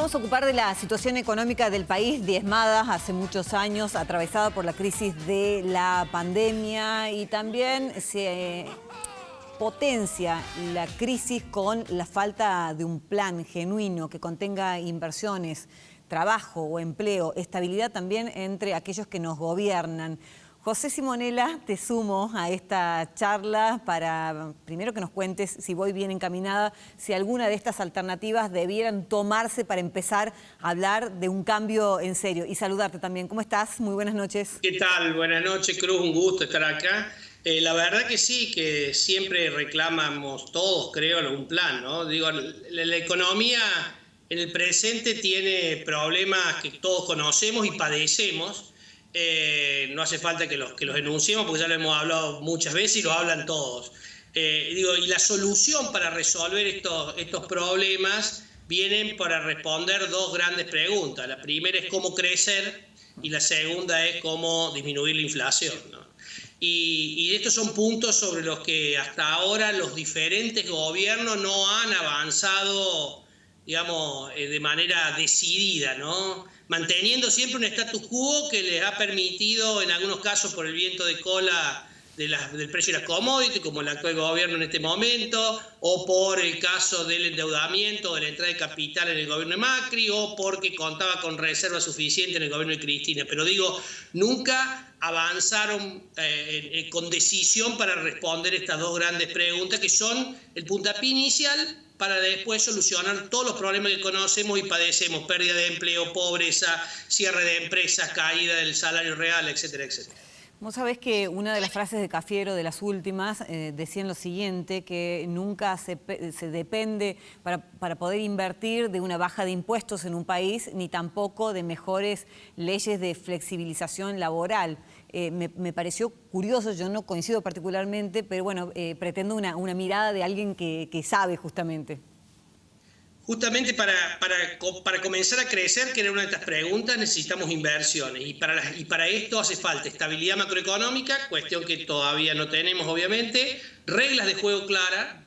vamos a ocupar de la situación económica del país, diezmada hace muchos años, atravesada por la crisis de la pandemia, y también se potencia la crisis con la falta de un plan genuino que contenga inversiones, trabajo o empleo, estabilidad también entre aquellos que nos gobiernan. José Simonella, te sumo a esta charla para, primero, que nos cuentes si voy bien encaminada, si alguna de estas alternativas debieran tomarse para empezar a hablar de un cambio en serio. Y saludarte también. ¿Cómo estás? Muy buenas noches. ¿Qué tal? Buenas noches, Cruz. Un gusto estar acá. La verdad que sí, que siempre reclamamos todos, creo, algún plan, ¿no? Digo, la economía en el presente tiene problemas que todos conocemos y padecemos. No hace falta que los enunciemos porque ya lo hemos hablado muchas veces y lo hablan todos. Y la solución para resolver estos problemas vienen para responder dos grandes preguntas. La primera es cómo crecer y la segunda es cómo disminuir la inflación, ¿no? Y estos son puntos sobre los que hasta ahora los diferentes gobiernos no han avanzado, digamos, de manera decidida, ¿no? Manteniendo siempre un status quo que les ha permitido, en algunos casos por el viento de cola del precio de las commodities, como el actual gobierno en este momento, o por el caso del endeudamiento, de la entrada de capital en el gobierno de Macri, o porque contaba con reserva suficiente en el gobierno de Cristina. Pero digo, nunca avanzaron con decisión para responder estas dos grandes preguntas, que son el puntapié inicial para después solucionar todos los problemas que conocemos y padecemos: pérdida de empleo, pobreza, cierre de empresas, caída del salario real, etcétera, etcétera. Vos sabés que una de las frases de Cafiero, de las últimas, decían lo siguiente, que nunca se depende para poder invertir de una baja de impuestos en un país, ni tampoco de mejores leyes de flexibilización laboral. Me pareció curioso, yo no coincido particularmente, pero bueno, pretendo una mirada de alguien que sabe justamente. Justamente para comenzar a crecer, que era una de estas preguntas, necesitamos inversiones. Y para esto hace falta estabilidad macroeconómica, cuestión que todavía no tenemos, obviamente, reglas de juego claras,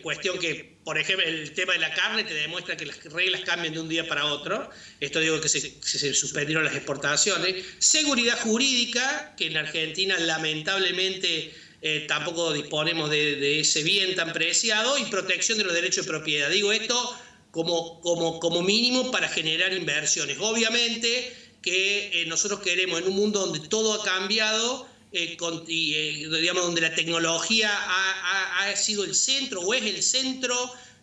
cuestión que, por ejemplo, el tema de la carne te demuestra que las reglas cambian de un día para otro. Esto digo que se suspendieron las exportaciones. Seguridad jurídica, que en la Argentina lamentablemente tampoco disponemos de ese bien tan preciado, y protección de los derechos de propiedad. Digo esto como mínimo para generar inversiones. Obviamente que nosotros queremos, en un mundo donde todo ha cambiado, digamos, donde la tecnología ha sido el centro o es el centro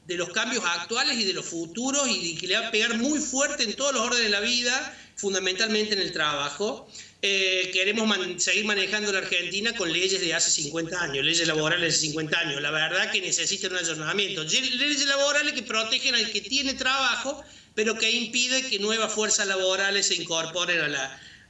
de los cambios actuales y de los futuros, y que le va a pegar muy fuerte en todos los órdenes de la vida, fundamentalmente en el trabajo. Queremos seguir manejando la Argentina con leyes de hace 50 años, leyes laborales de hace 50 años. La verdad que necesitan un ayornamiento. Leyes laborales que protegen al que tiene trabajo, pero que impiden que nuevas fuerzas laborales se incorporen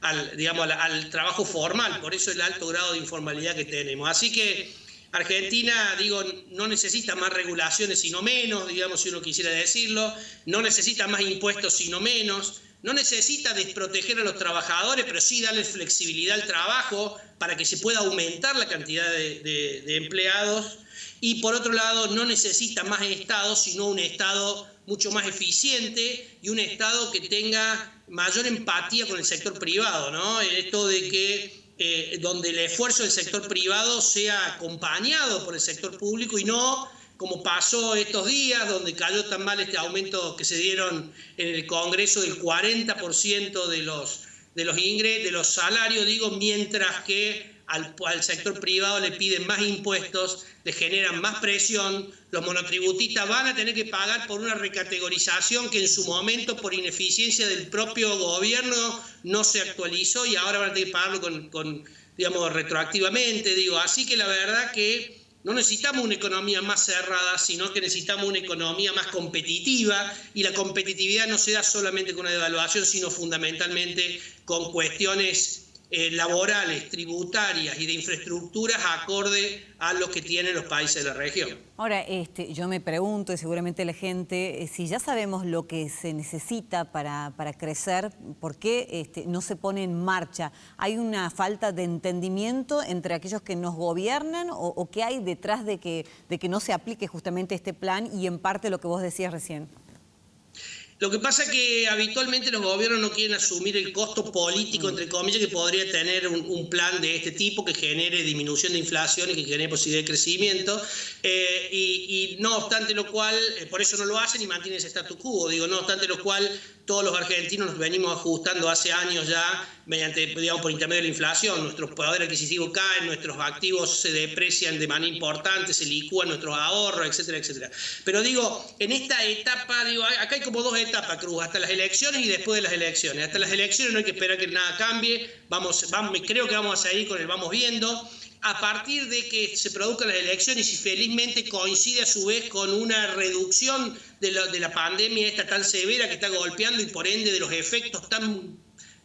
al trabajo formal. Por eso el alto grado de informalidad que tenemos. Así que Argentina, digo, no necesita más regulaciones, sino menos, digamos, si uno quisiera decirlo. No necesita más impuestos, sino menos. No necesita desproteger a los trabajadores, pero sí darles flexibilidad al trabajo para que se pueda aumentar la cantidad de empleados. Y por otro lado, no necesita más Estado, sino un Estado mucho más eficiente y un Estado que tenga mayor empatía con el sector privado, ¿no? Esto de que donde el esfuerzo del sector privado sea acompañado por el sector público, y no como pasó estos días, donde cayó tan mal este aumento que se dieron en el Congreso del 40% de los ingresos, de los salarios, digo, mientras que al sector privado le piden más impuestos, le generan más presión. Los monotributistas van a tener que pagar por una recategorización que en su momento, por ineficiencia del propio gobierno, no se actualizó, y ahora van a tener que pagarlo digamos, retroactivamente. Digo, así que la verdad que no necesitamos una economía más cerrada, sino que necesitamos una economía más competitiva, y la competitividad no se da solamente con una devaluación, sino fundamentalmente con cuestiones laborales, tributarias y de infraestructuras acorde a lo que tienen los países de la región. Ahora, yo me pregunto, y seguramente la gente, si ya sabemos lo que se necesita para crecer, ¿por qué no se pone en marcha? ¿Hay una falta de entendimiento entre aquellos que nos gobiernan, o qué hay detrás de que no se aplique justamente este plan, y en parte lo que vos decías recién? Lo que pasa es que habitualmente los gobiernos no quieren asumir el costo político, entre comillas, que podría tener un plan de este tipo que genere disminución de inflación y que genere posibilidad de crecimiento. Y no obstante lo cual, por eso no lo hacen y mantienen ese status quo. Digo, no obstante lo cual, todos los argentinos nos venimos ajustando hace años ya, mediante, digamos, por intermedio de la inflación. Nuestro poder adquisitivo cae, nuestros activos se deprecian de manera importante, se licúan nuestros ahorros, etcétera, etcétera. Pero digo, en esta etapa, digo, acá hay como dos etapas, Cruz, hasta las elecciones y después de las elecciones. Hasta las elecciones no hay que esperar que nada cambie, creo que vamos a seguir con el vamos viendo. A partir de que se produzcan las elecciones y felizmente coincide a su vez con una reducción de la pandemia esta tan severa que está golpeando y por ende de los efectos tan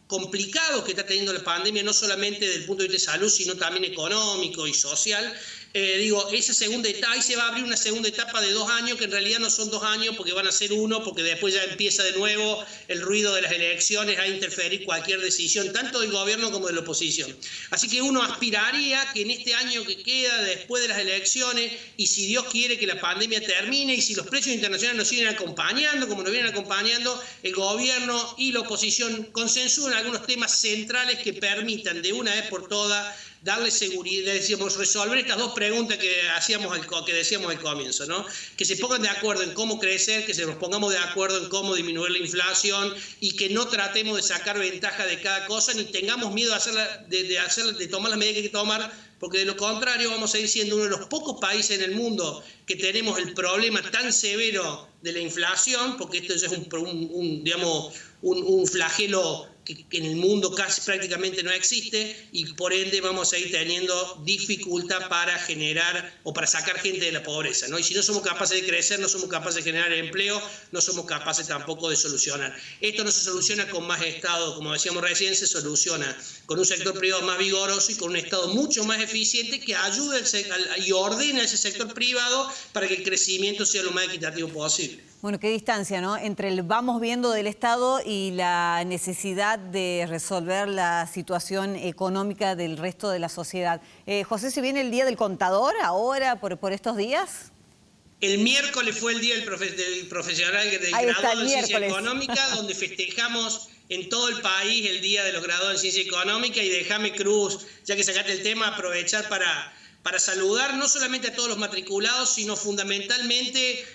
complicados que está teniendo la pandemia, no solamente desde el punto de vista de salud, sino también económico y social. Digo, esa segunda etapa, ahí se va a abrir una segunda etapa de 2 años, que en realidad no son 2 años porque van a ser 1, porque después ya empieza de nuevo el ruido de las elecciones a interferir cualquier decisión, tanto del gobierno como de la oposición. Así que uno aspiraría que en este año que queda después de las elecciones, y si Dios quiere que la pandemia termine, y si los precios internacionales nos siguen acompañando, como nos vienen acompañando, el gobierno y la oposición consensúen algunos temas centrales que permitan de una vez por todas darle seguridad, decíamos, resolver estas 2 preguntas que decíamos al comienzo, ¿no? Que se pongan de acuerdo en cómo crecer, que se nos pongamos de acuerdo en cómo disminuir la inflación y que no tratemos de sacar ventaja de cada cosa ni tengamos miedo de tomar las medidas que hay que tomar, porque de lo contrario vamos a ir siendo uno de los pocos países en el mundo que tenemos el problema tan severo de la inflación, porque esto ya es un flagelo que en el mundo casi prácticamente no existe, y por ende vamos a ir teniendo dificultad para generar o para sacar gente de la pobreza, ¿no? Y si no somos capaces de crecer, no somos capaces de generar empleo, no somos capaces tampoco de solucionar. Esto no se soluciona con más Estado, como decíamos recién, se soluciona con un sector privado más vigoroso y con un Estado mucho más eficiente que ayude y ordene a ese sector privado para que el crecimiento sea lo más equitativo posible. Bueno, qué distancia, ¿no?, entre el vamos viendo del Estado y la necesidad de resolver la situación económica del resto de la sociedad. José, ¿se viene el Día del Contador ahora, por estos días? El miércoles fue el Día del Profesional del Graduado en Ciencia Económica, donde festejamos en todo el país el Día de los Graduados en Ciencia Económica. Y déjame, Cruz, ya que sacaste el tema, aprovechar para saludar no solamente a todos los matriculados, sino fundamentalmente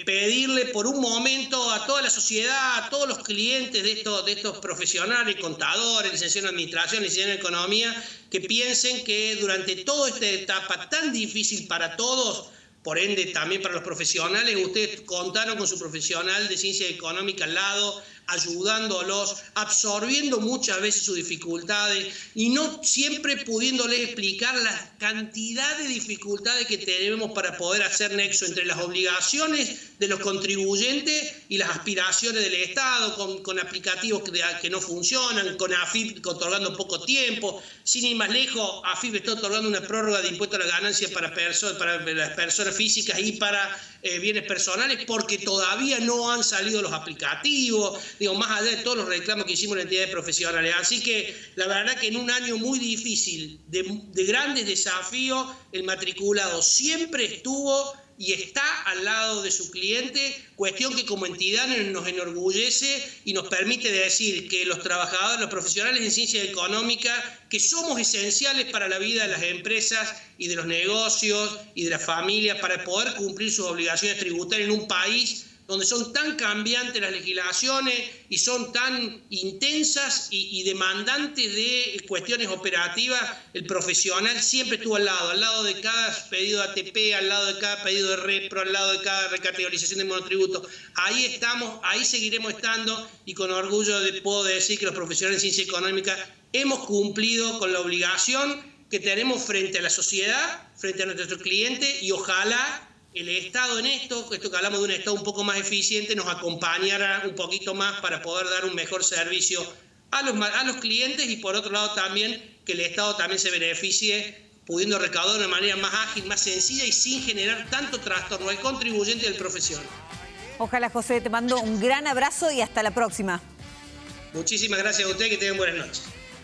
pedirle por un momento a toda la sociedad, a todos los clientes de estos profesionales, contadores, licenciados en administración, licenciados en economía, que piensen que durante toda esta etapa tan difícil para todos, por ende también para los profesionales, ustedes contaron con su profesional de ciencia económica al lado, ayudándolos, absorbiendo muchas veces sus dificultades y no siempre pudiéndoles explicar la cantidad de dificultades que tenemos para poder hacer nexo entre las obligaciones de los contribuyentes y las aspiraciones del Estado, con aplicativos que no funcionan, con AFIP otorgando poco tiempo. Sin ir más lejos, AFIP está otorgando una prórroga de impuesto a la ganancia para las personas físicas y para bienes personales porque todavía no han salido los aplicativos, digo, más allá de todos los reclamos que hicimos en entidades profesionales. Así que la verdad que en un año muy difícil, de grandes desafíos, el matriculado siempre estuvo y está al lado de su cliente, cuestión que como entidad nos enorgullece y nos permite decir que los trabajadores, los profesionales en ciencia económica, que somos esenciales para la vida de las empresas y de los negocios y de las familias para poder cumplir sus obligaciones tributarias en un país donde son tan cambiantes las legislaciones y son tan intensas y demandantes de cuestiones operativas. El profesional siempre estuvo al lado de cada pedido de ATP, al lado de cada pedido de repro, al lado de cada recategorización de monotributo. Ahí estamos, ahí seguiremos estando y con orgullo puedo decir que los profesionales de ciencia económica hemos cumplido con la obligación que tenemos frente a la sociedad, frente a nuestros clientes y ojalá el Estado en esto que hablamos de un Estado un poco más eficiente, nos acompañara un poquito más para poder dar un mejor servicio a los clientes y por otro lado también que el Estado también se beneficie pudiendo recaudar de una manera más ágil, más sencilla y sin generar tanto trastorno al contribuyente y al profesional. Ojalá, José, te mando un gran abrazo y hasta la próxima. Muchísimas gracias a usted, que tengan buenas noches.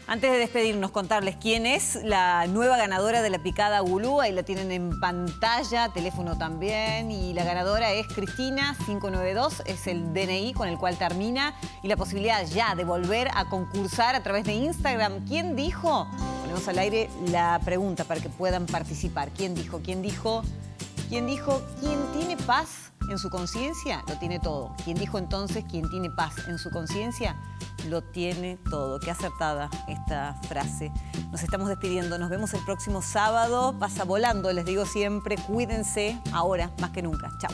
Antes de despedirnos, contarles quién es la nueva ganadora de la picada Gulú. Ahí la tienen en pantalla, teléfono también. Y la ganadora es Cristina 592, es el DNI con el cual termina. Y la posibilidad ya de volver a concursar a través de Instagram. ¿Quién dijo? Ponemos al aire la pregunta para que puedan participar. ¿Quién dijo? ¿Quién dijo? ¿Quién dijo? ¿Quién tiene paz en su conciencia? Lo tiene todo. ¿Quién dijo entonces? ¿Quién tiene paz en su conciencia? Lo tiene todo. Qué acertada esta frase. Nos estamos despidiendo. Nos vemos el próximo sábado. Pasa volando, les digo siempre. Cuídense ahora más que nunca. Chao.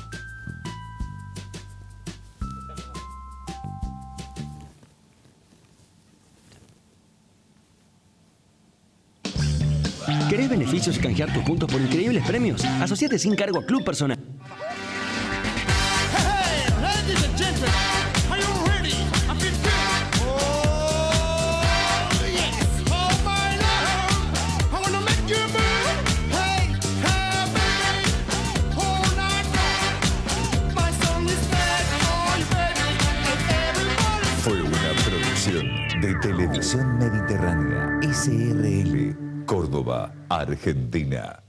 ¿Querés beneficios y canjear tus puntos por increíbles premios? Asociate sin cargo a Club Personal. Fue una producción de Televisión Mediterránea, SRL, Córdoba, Argentina.